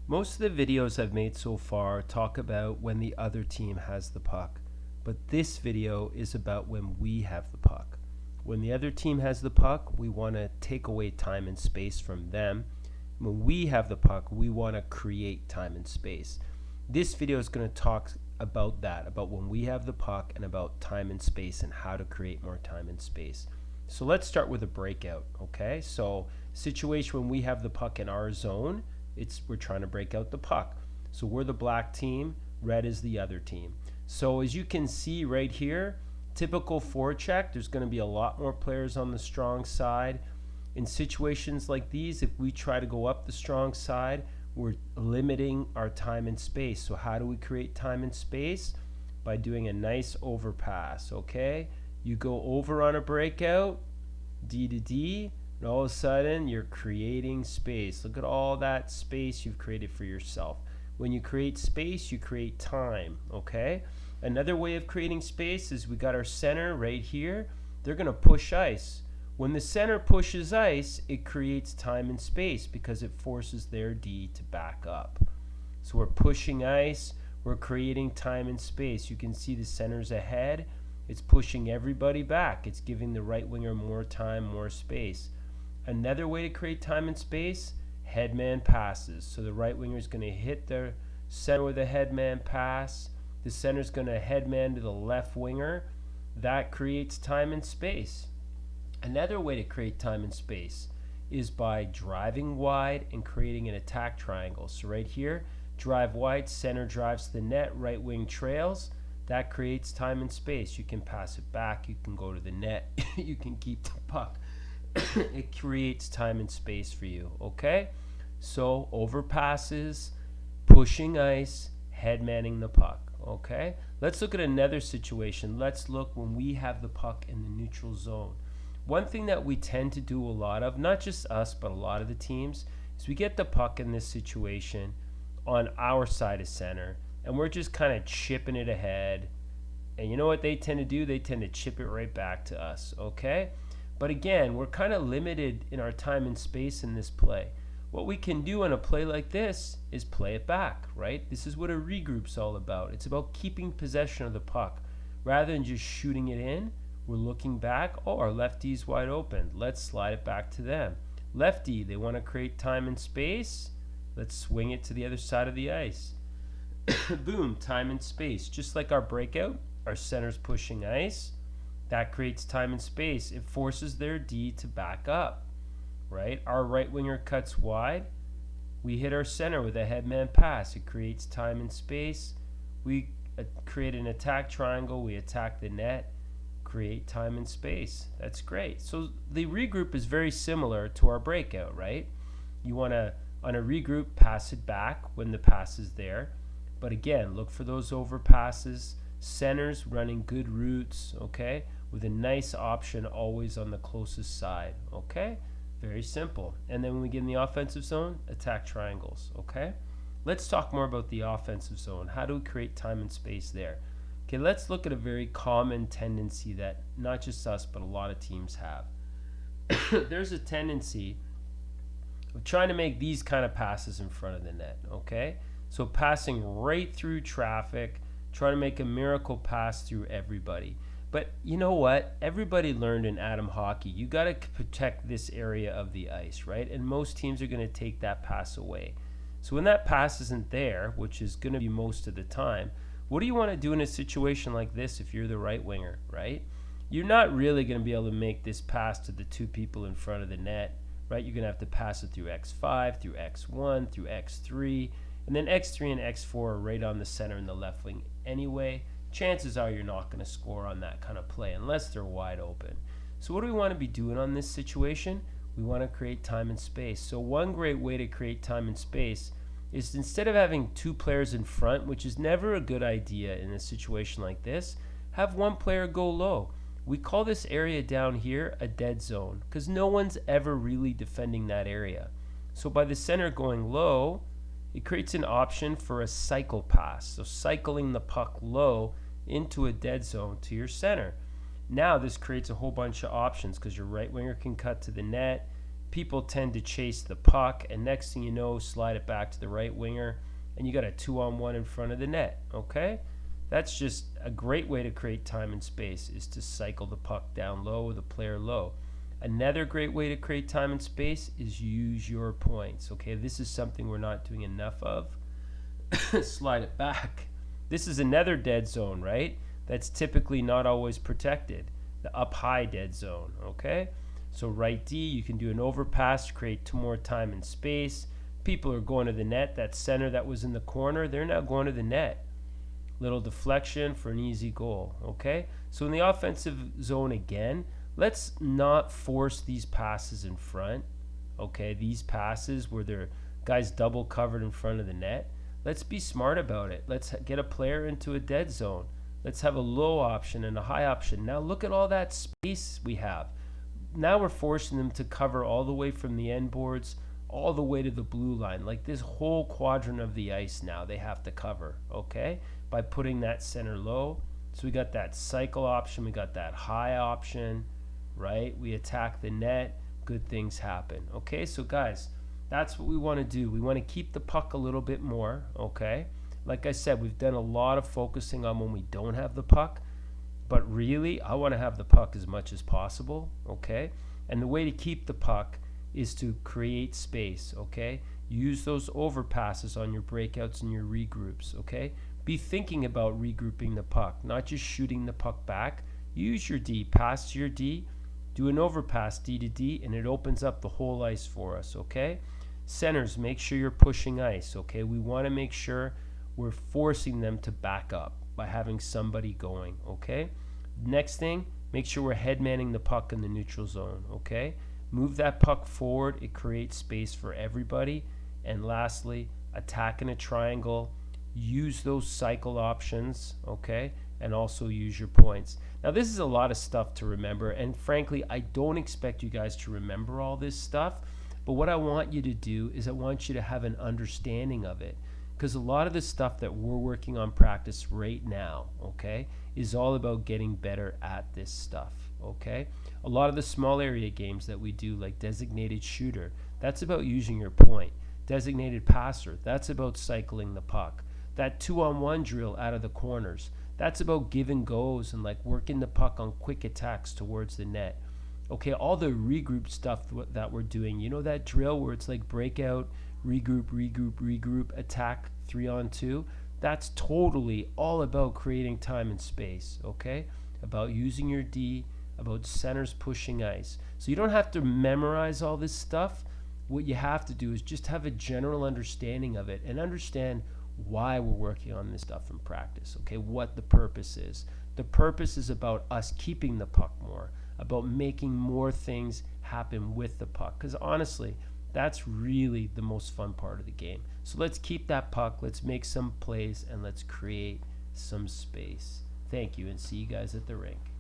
Most of the videos I've made so far talk about when the other team has the puck, but this video is about when we have the puck. When the other team has the puck, we want to take away time and space from them. When we have the puck, we want to create time and space. This video is going to talk about that, about when we have the puck and about time and space and how to create more time and space. So let's start with a breakout, okay? So situation when we have the puck in our zone, we're trying to break out the puck. So we're the black team, red is the other team. So as you can see right here, typical forecheck, there's going to be a lot more players on the strong side. In situations like these, if we try to go up the strong side, we're limiting our time and space. So how do we create time and space? By doing a nice overpass, okay? You go over on a breakout, D to D, and all of a sudden you're creating space. Look at all that space you've created for yourself. When you create space, you create time, okay? Another way of creating space is we got our center right here. They're going to push ice. When the center pushes ice, it creates time and space because it forces their D to back up. So we're pushing ice, we're creating time and space. You can see the center's ahead. It's pushing everybody back. It's giving the right winger more time, more space. Another way to create time and space, headman passes. So the right winger is going to hit the center with a headman pass. The center is going to headman to the left winger. That creates time and space. Another way to create time and space is by driving wide and creating an attack triangle. So right here, drive wide, center drives to the net, right wing trails. That creates time and space. You can pass it back, you can go to the net, you can keep the puck. It creates time and space for you, okay? So overpasses, pushing ice, headmanning the puck, okay? Let's look at another situation. Let's look when we have the puck in the neutral zone. One thing that we tend to do a lot of, not just us, but a lot of the teams, is we get the puck in this situation on our side of center, and we're just kind of chipping it ahead. And you know what they tend to do? They tend to chip it right back to us, okay? But again, we're kind of limited in our time and space in this play. What we can do on a play like this is play it back, right? This is what a regroup's all about. It's about keeping possession of the puck. Rather than just shooting it in, we're looking back. Oh, our lefty's wide open. Let's slide it back to them. Lefty, they want to create time and space. Let's swing it to the other side of the ice. Boom, time and space. Just like our breakout, our center's pushing ice. That creates time and space. It forces their D to back up, right? Our right winger cuts wide. We hit our center with a headman pass. It creates time and space. We create an attack triangle. We attack the net, create time and space. That's great. So the regroup is very similar to our breakout, right? You want to, on a regroup, pass it back when the pass is there. But again, look for those overpasses. Centers running good routes, okay? With a nice option always on the closest side, okay? Very simple. And then when we get in the offensive zone, attack triangles, okay? Let's talk more about the offensive zone. How do we create time and space there? Okay, let's look at a very common tendency that not just us, but a lot of teams have. There's a tendency of trying to make these kind of passes in front of the net, okay? So passing right through traffic, trying to make a miracle pass through everybody. But you know what? Everybody learned in Atom hockey, you got to protect this area of the ice, right? And most teams are going to take that pass away. So when that pass isn't there, which is going to be most of the time, what do you want to do in a situation like this if you're the right winger, right? You're not really going to be able to make this pass to the two people in front of the net, right? You're going to have to pass it through X5, through X1, through X3, and then X3 and X4 are right on the center and the left wing anyway. Chances are you're not going to score on that kind of play unless they're wide open. So what do we want to be doing on this situation? We want to create time and space. So one great way to create time and space is instead of having two players in front, which is never a good idea in a situation like this, have one player go low. We call this area down here a dead zone because no one's ever really defending that area. So by the center going low, it creates an option for a cycle pass. So cycling the puck low into a dead zone to your center. Now this creates a whole bunch of options because your right winger can cut to the net, people tend to chase the puck, and next thing you know, slide it back to the right winger, and you got a 2-on-1 in front of the net, okay? That's just a great way to create time and space, is to cycle the puck down low with a player low. Another great way to create time and space is use your points, okay? This is something we're not doing enough of. Slide it back. This is another dead zone, right? That's typically not always protected. The up high dead zone, okay? So right D, you can do an overpass to create 2 more time and space. People are going to the net. That center that was in the corner, they're now going to the net. Little deflection for an easy goal, okay? So in the offensive zone again, let's not force these passes in front, okay? These passes where they're guys double covered in front of the net. Let's be smart about it. Let's get a player into a dead zone. Let's have a low option and a high option. Now look at all that space we have. Now we're forcing them to cover all the way from the end boards all the way to the blue line. Like this whole quadrant of the ice now they have to cover, okay? By putting that center low. So we got that cycle option, we got that high option, right? We attack the net, good things happen, okay? So guys, that's what we want to do. We want to keep the puck a little bit more, okay? Like I said, we've done a lot of focusing on when we don't have the puck, but really, I want to have the puck as much as possible, okay? And the way to keep the puck is to create space, okay? Use those overpasses on your breakouts and your regroups, okay? Be thinking about regrouping the puck, not just shooting the puck back. Use your D, pass to your D, do an overpass D to D, and it opens up the whole ice for us, okay? Centers, make sure you're pushing ice, okay? We want to make sure we're forcing them to back up by having somebody going, okay? Next thing, make sure we're headmanning the puck in the neutral zone, okay? Move that puck forward, it creates space for everybody. And lastly, attack in a triangle, use those cycle options, okay? And also use your points. Now this is a lot of stuff to remember, and frankly, I don't expect you guys to remember all this stuff, but what I want you to do is I want you to have an understanding of it. Because a lot of the stuff that we're working on practice right now, okay, is all about getting better at this stuff, okay? A lot of the small area games that we do, like designated shooter, that's about using your point. Designated passer, that's about cycling the puck. That 2-on-1 drill out of the corners, that's about give and goes and like working the puck on quick attacks towards the net. Okay, all the regroup stuff that we're doing, you know that drill where it's like breakout, regroup, regroup, regroup, attack 3-on-2? That's totally all about creating time and space, okay? About using your D, about centers pushing ice. So you don't have to memorize all this stuff. What you have to do is just have a general understanding of it and understand why we're working on this stuff in practice, okay? What the purpose is. The purpose is about us keeping the puck more, about making more things happen with the puck. Because honestly, that's really the most fun part of the game. So let's keep that puck, let's make some plays, and let's create some space. Thank you, and see you guys at the rink.